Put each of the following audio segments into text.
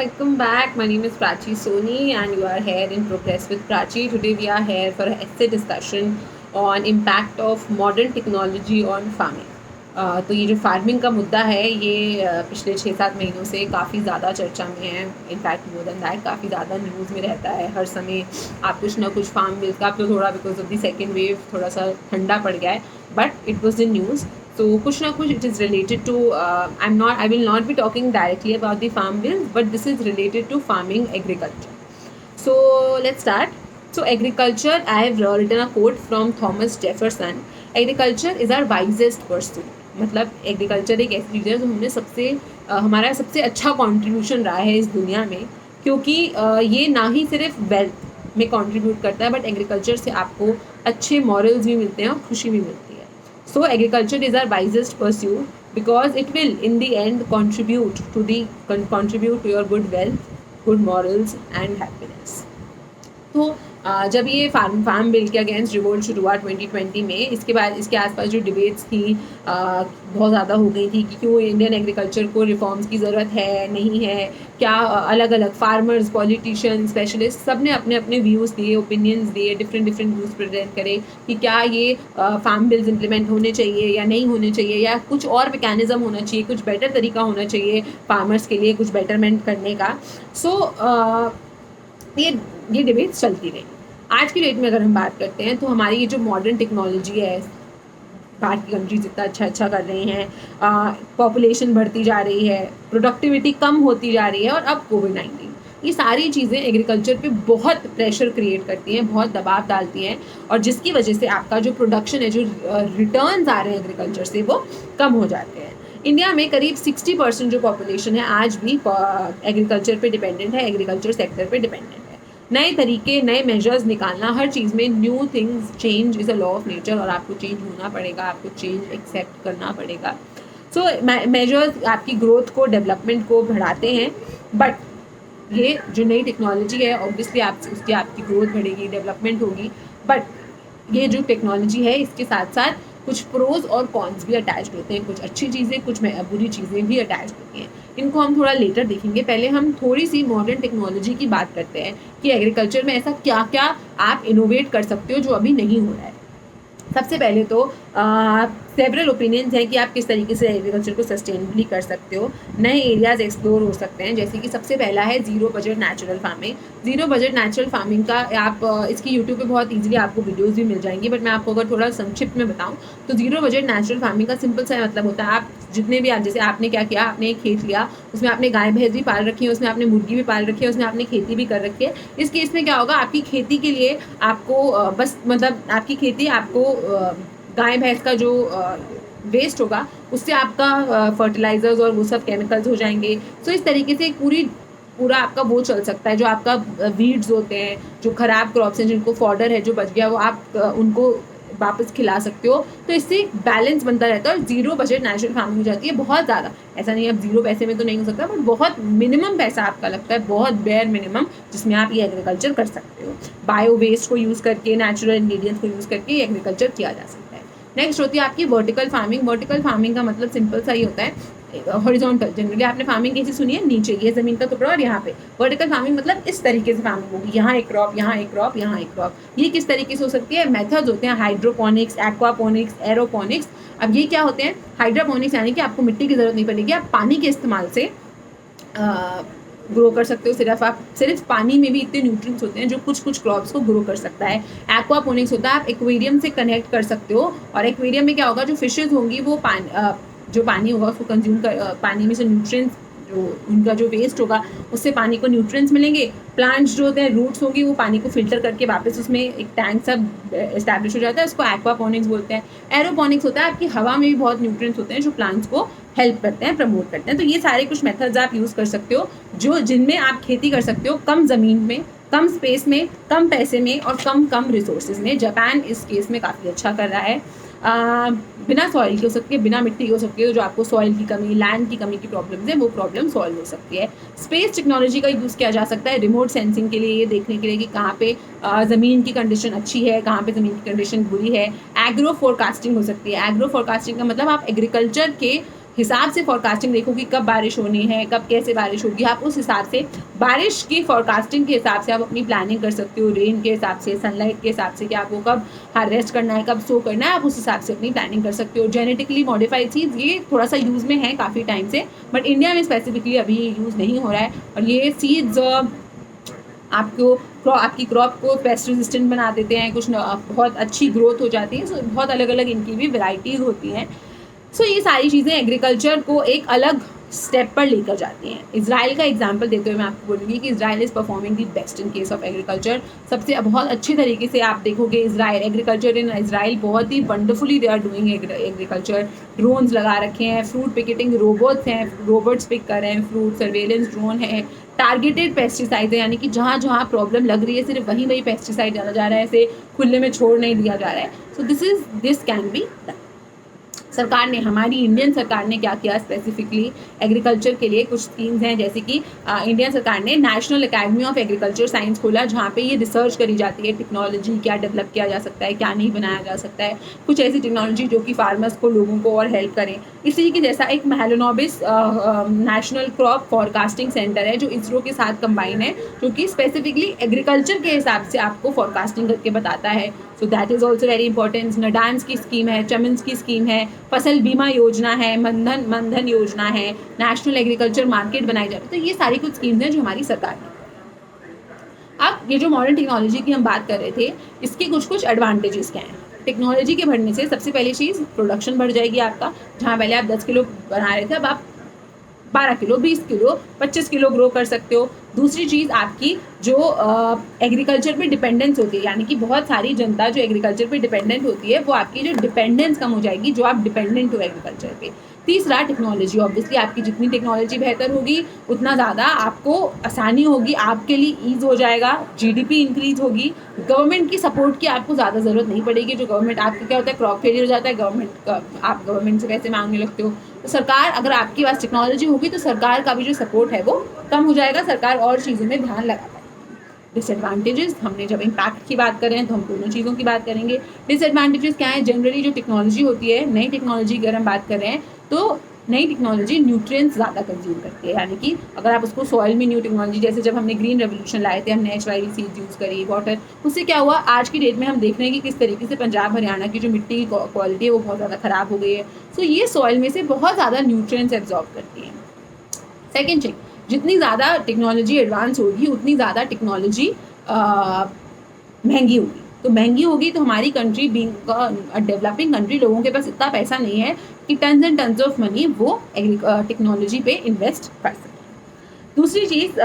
welcome back. My name is Prachi Soni, and you are here in Progress with Prachi. Today, we are here for an essay discussion on impact of modern technology on farming. तो ये जो farming का मुद्दा है ये पिछले 6-7 महीनों से काफ़ी ज़्यादा चर्चा में है. इनफैक्ट मोर देन दैट काफ़ी ज़्यादा न्यूज़ में रहता है. हर समय आप कुछ ना कुछ फार्म बिल्स का, आप तो थोड़ा because of the second wave थोड़ा सा ठंडा पड़ गया है, but it was in news. So kuch na kuch it is related to I will not be talking directly about the farm bills, but this is related to farming agriculture. So let's start. So agriculture, I have written a quote from Thomas Jefferson. Agriculture is our wisest pursuit. मतलब agriculture एक ऐसी चीज़ है जो हमने हमारा सबसे अच्छा contribution रहा है इस दुनिया में, क्योंकि ये ना ही सिर्फ वेल्थ में कंट्रीब्यूट करता है, बट एग्रीकल्चर से आपको अच्छे मॉरल्स भी मिलते हैं और खुशी भी मिलती है. So agriculture is our wisest pursuit because it will in the end contribute to your good wealth, good morals and happiness. तो जब ये फार्म बिल के अगेंस्ट रिवोल्ट शुरू हुआ 2020 में, इसके बाद इसके आसपास जो डिबेट्स थी बहुत ज़्यादा हो गई थी कि क्यों इंडियन एग्रीकल्चर को रिफॉर्म्स की ज़रूरत है, नहीं है, क्या अलग अलग फार्मर्स, पॉलिटिशियन, स्पेशलिस्ट सब ने अपने अपने व्यूज़ दिए, ओपिनियंस दिए, डिफरेंट व्यूज़ प्रेजेंट करे कि क्या ये फार्म बिल्स इम्प्लीमेंट होने चाहिए या नहीं होने चाहिए, या कुछ और मैकेनिज़्म होना चाहिए, कुछ बेटर तरीका होना चाहिए फार्मर्स के लिए कुछ बेटरमेंट करने का. सो ये डिबेट्स चलती रही. आज की डेट में अगर हम बात करते हैं तो हमारी ये जो मॉडर्न टेक्नोलॉजी है, बाहर की कंट्रीज इतना अच्छा कर रही हैं, पॉपुलेशन बढ़ती जा रही है, प्रोडक्टिविटी कम होती जा रही है, और अब कोविड-19, ये सारी चीज़ें एग्रीकल्चर पे बहुत प्रेशर क्रिएट करती हैं, बहुत दबाव डालती हैं, और जिसकी वजह से आपका जो प्रोडक्शन है, जो रिटर्न्स आ रहे हैं एग्रीकल्चर से, वो कम हो जाते हैं. इंडिया में करीब 60% जो पॉपुलेशन है आज भी एग्रीकल्चर पे डिपेंडेंट है, एग्रीकल्चर सेक्टर पे डिपेंडेंट है. नए तरीके, नए मेजर्स निकालना, हर चीज़ में new things, change is a law of nature, और आपको चेंज होना पड़ेगा, आपको चेंज एक्सेप्ट करना पड़ेगा. सो मेजर्स आपकी ग्रोथ को, डेवलपमेंट को बढ़ाते हैं, बट ये जो नई टेक्नोलॉजी है ऑब्वियसली उसकी आपकी ग्रोथ बढ़ेगी, डेवलपमेंट होगी, बट ये जो टेक्नोलॉजी है इसके साथ साथ कुछ प्रोज और कॉन्स भी अटैच्ड होते हैं, कुछ अच्छी चीज़ें, कुछ बुरी चीज़ें भी अटैच्ड होती हैं. इनको हम थोड़ा लेटर देखेंगे. पहले हम थोड़ी सी मॉडर्न टेक्नोलॉजी की बात करते हैं कि एग्रीकल्चर में ऐसा क्या क्या आप इनोवेट कर सकते हो जो अभी नहीं हो रहा है. सबसे पहले तो सेवरल ओपिनियंस हैं कि आप किस तरीके से एग्रीकल्चर को सस्टेनेबली कर सकते हो. नए एरियाज़ एक्सप्लोर हो सकते हैं, जैसे कि सबसे पहला है zero budget natural farming. Zero budget natural farming का आप इसकी यूट्यूब पे बहुत इजीली आपको वीडियोस भी मिल जाएंगी, बट मैं आपको अगर थोड़ा संक्षिप्त में बताऊं तो ज़ीरो बजट नेचुरल फार्मिंग का सिंपल सा मतलब होता है, आप जितने भी जैसे आपने क्या किया, आपने एक खेत लिया, उसमें आपने गाय भैंस भी पाल रखी है, उसमें आपने मुर्गी भी पाल रखी है, उसमें आपने खेती भी कर रखी है. इस केस में क्या होगा, आपकी खेती के लिए आपको बस मतलब आपकी खेती आपको गाय भैंस का जो वेस्ट होगा उससे आपका फर्टिलाइजर्स और वो सब केमिकल्स हो जाएंगे. सो इस तरीके से पूरा आपका वो चल सकता है. जो आपका वीड्स होते हैं, जो खराब क्रॉप्स हैं, जिनको फॉडर है जो बच गया, वो आप उनको वापस खिला सकते हो. तो इससे बैलेंस बनता रहता है और जीरो बजट नेचुरल फार्मिंग हो जाती है. बहुत ज़्यादा ऐसा नहीं है, अब जीरो पैसे में तो नहीं हो सकता, बट बहुत मिनिमम पैसा आपका लगता है, बहुत बेयर मिनिमम, जिसमें आप ये एग्रीकल्चर कर सकते हो. बायो वेस्ट को यूज़ करके, नेचुरल इंग्रेडिएंट्स को यूज़ करके ये एग्रीकल्चर किया जा सकता है. नेक्स्ट होती है आपकी वर्टिकल फार्मिंग. वर्टिकल फार्मिंग का मतलब सिंपल सा ही होता है, हॉरिजॉन्टल. जनरली आपने फार्मिंग कैसी सुनी है, नीचे ये ज़मीन का टुकड़ा और यहाँ पे. वर्टिकल फार्मिंग मतलब इस तरीके से फार्मिंग होगी, यहाँ एक क्रॉप, यहाँ एक क्रॉप, यहाँ एक क्रॉप. ये किस तरीके से हो सकती है, मेथड्स होते हैं हाइड्रोपोनिक्स, एक्वापोनिक्स, एरोपोनिक्स. अब ये क्या होते हैं, हाइड्रोपोनिक्स यानी कि आपको मिट्टी की ज़रूरत नहीं पड़ेगी, आप पानी के इस्तेमाल से ग्रो कर सकते हो. सिर्फ पानी में भी इतने न्यूट्रिएंट्स होते हैं जो कुछ क्रॉप्स को ग्रो कर सकता है. एक्वापोनिक्स होता है, आप एक्वेरियम से कनेक्ट कर सकते हो, और एक्वेरियम में क्या होगा, जो फिशेज होंगी वो जो पानी होगा उसको कंज्यूम कर, पानी में से न्यूट्रिएंट्स, जो उनका जो वेस्ट होगा उससे पानी को न्यूट्रिएंट्स मिलेंगे. प्लांट्स जो होते हैं, रूट्स होंगी, वो पानी को फिल्टर करके वापस उसमें एक टैंक सब एस्टैब्लिश हो जाता है, उसको एक्वापोनिक्स बोलते हैं. एरोपोनिक्स होता है, आपकी हवा में भी बहुत न्यूट्रिएंट्स होते हैं जो प्लांट्स को हेल्प करते हैं, प्रमोट करते हैं. तो ये सारे कुछ मेथड्स आप यूज़ कर सकते हो जिनमें आप खेती कर सकते हो कम ज़मीन में, कम स्पेस में, कम पैसे में और कम रिसोर्सेज में. जापान इस केस में काफ़ी अच्छा कर रहा है. बिना सॉइल की हो सकती है, बिना मिट्टी की हो सकती है. जो आपको सॉइल की कमी, लैंड की कमी की प्रॉब्लम्स है, वो प्रॉब्लम सॉल्व हो सकती है. स्पेस टेक्नोलॉजी का यूज़ किया जा सकता है रिमोट सेंसिंग के लिए, ये देखने के लिए कि कहाँ पे ज़मीन की कंडीशन अच्छी है, कहाँ पे ज़मीन की कंडीशन बुरी है. एग्रो फोरकास्टिंग हो सकती है. एग्रो फोरकास्टिंग का मतलब आप एग्रीकल्चर के हिसाब से फोरकास्टिंग देखो कि कब बारिश होनी है, कब कैसे बारिश होगी, आप उस हिसाब से बारिश की फोरकास्टिंग के हिसाब से आप अपनी प्लानिंग कर सकते हो, रेन के हिसाब से, सनलाइट के हिसाब से कि आपको कब हार्वेस्ट करना है, कब सो करना है, आप उस हिसाब से अपनी प्लानिंग कर सकते हो। जेनेटिकली मॉडिफाइड सीड्स ये थोड़ा सा यूज़ में है काफ़ी टाइम से, बट इंडिया में स्पेसिफिकली अभी ये यूज़ नहीं हो रहा है, और ये सीड्स आपकी क्रॉप को पेस्ट रेजिस्टेंट बना देते हैं, कुछ बहुत अच्छी ग्रोथ हो जाती है। सो बहुत अलग अलग इनकी भी वैरायटीज़ होती हैं। सो ये सारी चीज़ें एग्रीकल्चर को एक अलग स्टेप पर लेकर जाती हैं। इजराइल का एग्जांपल देते हुए मैं आपको बोलूँगी कि Israel is performing the best in case of agriculture. सबसे बहुत अच्छी तरीके से आप देखोगे इजराइल एग्रीकल्चर इन इजराइल बहुत ही wonderfully they are doing agriculture. Drones लगा रखे हैं, फ्रूट पिकेटिंग रोबोट्स हैं, रोबोट्स पिक कर रहे हैं फ्रूट, सर्वेलेंस ड्रोन है, टारगेटेड पेस्टिसाइड है, यानी कि जहाँ जहाँ प्रॉब्लम लग रही है सिर्फ वहीं वहीं पेस्टिसाइड डाला जा रहा है, इसे खुले में छोड़ नहीं दिया जा रहा है। So this can be done. सरकार ने, हमारी इंडियन सरकार ने क्या किया स्पेसिफिकली एग्रीकल्चर के लिए, कुछ स्कीम्स हैं, जैसे कि इंडियन सरकार ने national academy of agriculture science खोला, जहाँ पे ये रिसर्च करी जाती है टेक्नोलॉजी क्या डेवलप किया जा सकता है, क्या नहीं बनाया जा सकता है, कुछ ऐसी टेक्नोलॉजी जो कि फार्मर्स को, लोगों को और हेल्प करें। इसी के जैसा एक मेलानोबिस नेशनल क्रॉप फॉरकास्टिंग सेंटर है जो इसरो के साथ कंबाइन है, जो कि स्पेसिफिकली एग्रीकल्चर के हिसाब से आपको फॉरकास्टिंग करके बताता है। So that is also very important. नडान्स की स्कीम है, चमिन्स की स्कीम है, फसल बीमा योजना है, मनधन योजना है, नेशनल एग्रीकल्चर मार्केट बनाई जा रही है। तो ये सारी कुछ स्कीम्स हैं जो हमारी सरकार ने। अब ये जो मॉडर्न टेक्नोलॉजी की हम बात कर रहे थे, इसके कुछ कुछ एडवांटेजेस क्या हैं। टेक्नोलॉजी के बढ़ने से सबसे पहली चीज़ प्रोडक्शन बढ़ जाएगी आपका। जहाँ पहले आप 10 किलो बना रहे थे, अब आप 12 किलो, 20 किलो, 25 किलो ग्रो कर सकते हो। दूसरी चीज़ आपकी जो एग्रीकल्चर पे डिपेंडेंस होती है, यानी कि बहुत सारी जनता जो एग्रीकल्चर पे डिपेंडेंट होती है, वो आपकी जो डिपेंडेंस कम हो जाएगी, जो आप डिपेंडेंट हो एग्रीकल्चर पे। तीसरा टेक्नोलॉजी, ऑब्वियसली आपकी जितनी टेक्नोलॉजी बेहतर होगी उतना ज़्यादा आपको आसानी होगी, आपके लिए ईज हो जाएगा, जीडीपी इंक्रीज होगी, गवर्नमेंट की सपोर्ट की आपको ज़्यादा ज़रूरत नहीं पड़ेगी। जो गवर्नमेंट आपका क्या होता है, क्रॉप फेलियर हो जाता है, आप गवर्नमेंट से पैसे मांगने लगते हो। तो सरकार, अगर आपके पास टेक्नोलॉजी होगी तो सरकार का भी जो सपोर्ट है वो कम हो जाएगा, सरकार और चीज़ों में ध्यान लगा पाएगी। डिसएडवांटेजेस, हमने जब इम्पैक्ट की बात करें तो हम दोनों चीज़ों की बात करेंगे। डिसएडवांटेजेस क्या है, जनरली जो टेक्नोलॉजी होती है, नई टेक्नोलॉजी अगर हम बात कर रहे हैं तो नई टेक्नोलॉजी न्यूट्रिएंट्स ज़्यादा कंज्यूम करती है, यानी कि अगर आप उसको सॉइल में न्यू टेक्नोलॉजी, जैसे जब हमने ग्रीन रेवोल्यूशन लाए थे, हमने HYV सीड्स यूज़ करी, वाटर, उससे क्या हुआ, आज की डेट में हम देख रहे हैं कि किस तरीके से पंजाब हरियाणा की जो मिट्टी की क्वालिटी है वो बहुत ज़्यादा ख़राब हो गई है। सो ये सॉइल में से बहुत ज़्यादा न्यूट्रिएंट्स एब्जॉर्ब करती है। सेकेंड थिंग, जितनी ज़्यादा टेक्नोलॉजी एडवांस होगी उतनी ज़्यादा टेक्नोलॉजी महंगी होगी। तो महंगी होगी तो हमारी कंट्री बीइंग डेवलपिंग कंट्री, लोगों के पास इतना पैसा नहीं है कि tons and tons of money वो टेक्नोलॉजी पे इन्वेस्ट कर सकें। दूसरी चीज़,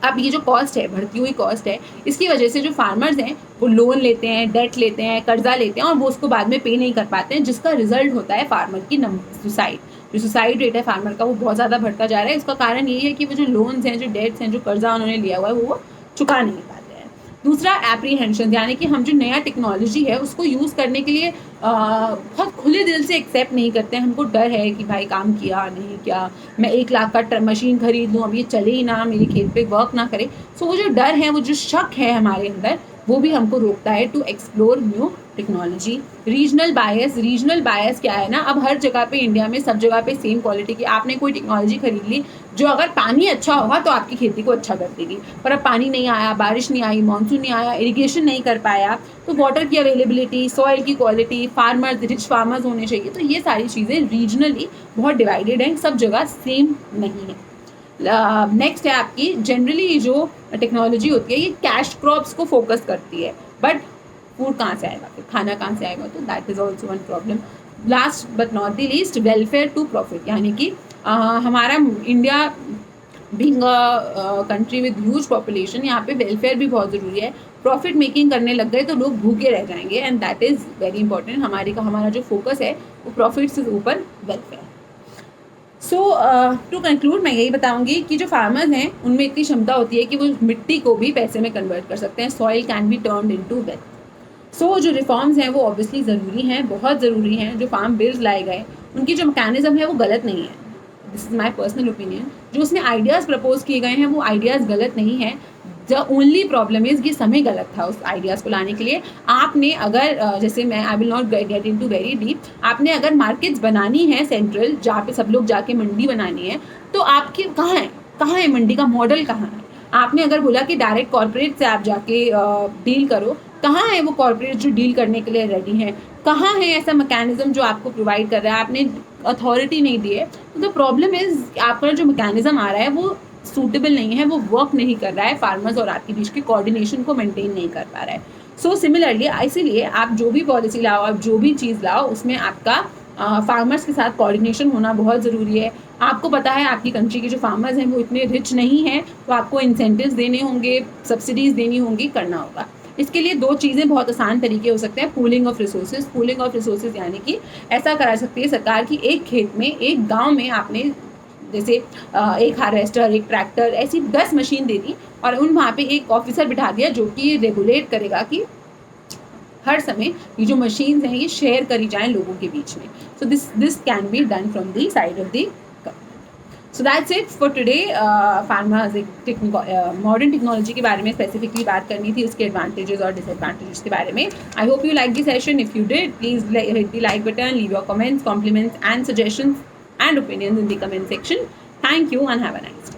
अब ये जो कॉस्ट है, बढ़ती हुई कॉस्ट है, इसकी वजह से जो फार्मर्स हैं वो लोन लेते हैं, डेट लेते हैं, कर्जा लेते हैं, और वो उसको बाद में पे नहीं कर पाते हैं, जिसका रिजल्ट होता है फार्मर की सुसाइड। जो सुसाइड रेट है फार्मर का वो बहुत ज़्यादा बढ़ता जा रहा है। इसका कारण यही है कि वो जो लोन्स हैं, जो डेट्स हैं, जो कर्जा उन्होंने लिया हुआ है वो चुका नहीं पाते हैं। दूसरा एप्रीहेंशन, यानी कि हम जो नया टेक्नोलॉजी है उसको यूज़ करने के लिए बहुत खुले दिल से एक्सेप्ट नहीं करते हैं। हमको डर है कि भाई काम किया नहीं किया, मैं 1 लाख का मशीन खरीद लूँ, अब ये चले ही ना, मेरे खेत पे वर्क ना करे। सो वो जो डर है, वो जो शक है हमारे अंदर, वो भी हमको रोकता है to explore new technology. Regional bias क्या है ना, अब हर जगह पे इंडिया में सब जगह पे सेम क्वालिटी की आपने कोई टेक्नोलॉजी खरीद ली जो अगर पानी अच्छा होगा तो आपकी खेती को अच्छा कर देगी, पर अब पानी नहीं आया, बारिश नहीं आई, मानसून नहीं आया, इरिगेशन नहीं कर पाया, तो वाटर की अवेलेबिलिटी, सॉइल की क्वालिटी, फार्मर्स, रिच फार्मर्स होने चाहिए। तो ये सारी चीज़ें रीजनली बहुत डिवाइडेड हैं, सब जगह सेम नहीं है। नेक्स्ट है आपकी, जनरली जो टेक्नोलॉजी होती है ये कैश क्रॉप्स को फोकस करती है, बट फूड कहाँ से आएगा, फिर खाना कहाँ से आएगा, तो that is also one problem. Last but not the least, welfare to profit, यानी कि हमारा India being a country with huge population, यहाँ पे वेलफेयर भी बहुत ज़रूरी है। प्रॉफिट मेकिंग करने लग गए तो लोग भूखे रह जाएंगे, and that is very important. हमारा जो फोकस है वो प्रॉफिट से ऊपर वेलफेयर। सो टू कंक्लूड मैं यही बताऊंगी कि जो फार्मर्स हैं उनमें इतनी क्षमता होती है कि वो मिट्टी को भी पैसे में कन्वर्ट कर सकते हैं। Soil can be turned into wealth. So जो रिफॉर्म्स हैं वो ऑब्वियसली ज़रूरी हैं, बहुत ज़रूरी हैं। जो फार्म बिल्स लाए गए, उनकी जो मैकेनिज्म है वो गलत नहीं है, this is my personal opinion. जो उसमें आइडियाज़ प्रपोज किए गए हैं वो आइडियाज़ गलत नहीं हैं, द ओनली प्रॉब्लम इज़ ये समय गलत था उस आइडियाज़ को लाने के लिए। आपने अगर जैसे मैं I will not get into very deep, आपने अगर मार्केट्स बनानी है सेंट्रल जहाँ पे सब लोग जाके मंडी बनानी है, तो आपके कहाँ है मंडी का मॉडल कहाँ है? आपने अगर बोला कि डायरेक्ट कॉर्पोरेट से आप जाके डील करो, कहाँ है वो कॉर्पोरेट जो डील करने के लिए रेडी है? कहाँ है ऐसा मैकेनिज्म जो आपको प्रोवाइड कर रहा है? आपने अथॉरिटी नहीं दी है। तो द प्रॉब्लम इज़ आपका जो मैकेनिज्म आ रहा है वो सूटेबल नहीं है, वो वर्क नहीं कर रहा है, फार्मर्स और आपके बीच के कोऑर्डिनेशन को मेंटेन नहीं कर पा रहा है। सो सिमिलरली इसीलिए आप जो भी पॉलिसी लाओ, आप जो भी चीज़ लाओ, उसमें आपका फार्मर्स के साथ कोऑर्डिनेशन होना बहुत ज़रूरी है। आपको पता है आपकी कंट्री के जो फार्मर्स हैं वो इतने रिच नहीं हैं, तो आपको इंसेंटिव्स देने होंगे, सब्सिडीज़ देनी होंगी, करना होगा। इसके लिए 2 चीज़ें बहुत आसान तरीके हो सकते हैं। Pooling of resources. Pooling of resources यानी कि ऐसा करा सकती है सरकार कि एक खेत में, एक गांव में आपने जैसे एक हार्वेस्टर, एक ट्रैक्टर, ऐसी 10 मशीन दे दी और वहाँ पे एक ऑफिसर बिठा दिया जो कि रेगुलेट करेगा कि हर समय ये जो मशीन्स हैं ये शेयर करी जाएं लोगों के बीच में। So this can be done from the side of the. So that's it for today. Farmers modern technology के बारे में स्पेसिफिकली बात करनी थी, उसके एडवांटेजेस और डिसएडवांटेजेस के बारे में। I hope you like the session. If you did, please hit the like button, leave your comments, compliments and suggestions and opinions in the comment section. Thank you and have a nice day.